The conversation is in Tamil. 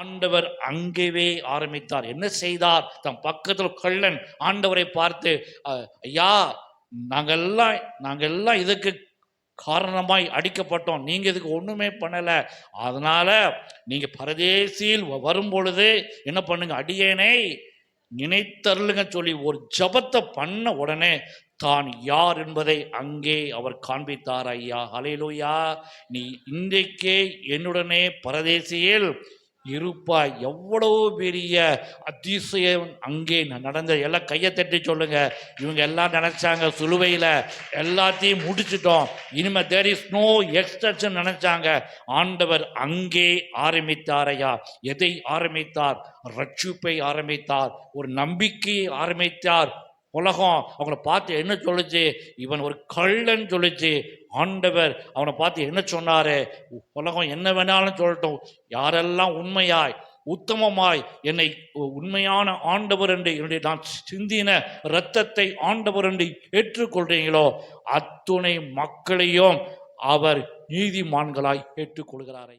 ஆண்டவர் அங்கேயே ஆரம்பித்தார். என்ன செய்தார்? தம் பக்கத்தில் கள்ளன் ஆண்டவரை பார்த்து, ஐயா, நாங்கெல்லாம் இதுக்கு காரணமாய் அடிக்கப்பட்டோம், நீங்க இதுக்கு ஒண்ணுமே பண்ணல, அதனால நீங்க பரதேசியில் வரும் பொழுது என்ன பண்ணுங்க, அடியேனை நினைத்தருளுங்க சொல்லி ஒரு ஜபத்தை பண்ண உடனே தான் யார் என்பதை அங்கே அவர் காண்பித்தார். ஐயா, ஹல்லேலூயா, நீ இன்றைக்கே என்னுடனே பரதேசியில் இருப்பாய். எவ்வளவு பெரிய அதிசயம் அங்கே நடந்த. எல்லாம் கையை தட்டி சொல்லுங்க. இவங்க எல்லாம் நினைச்சாங்க சிலுவையில எல்லாத்தையும் முடிச்சிட்டோம், இனிமே தேர் இஸ் நோ எக்ஸ்டென்ஷன் நினைச்சாங்க. ஆண்டவர் அங்கே ஆரம்பித்தார். ஐயா, எதை ஆரம்பித்தார்? ரட்சிப்பை ஆரம்பித்தார், ஒரு நம்பிக்கையை ஆரம்பித்தார். உலகம் அவங்கள பார்த்து என்ன சொல்லுச்சு? இவன் ஒரு கள்ளன் சொல்லுச்சு. ஆண்டவர் அவனை பார்த்து என்ன சொன்னாரு? உலகம் என்ன வேணாலும் சொல்லட்டும், யாரெல்லாம் உண்மையாய் உத்தமமாய் என்னை உண்மையான ஆண்டவர் என்று என்னுடைய நான் சிந்தின இரத்தத்தை ஆண்டவர் என்று ஏற்றுக்கொள்றீங்களோ அத்துணை மக்களையும் அவர் நீதிமான்களாய் ஏற்றுக்கொள்கிறாரை.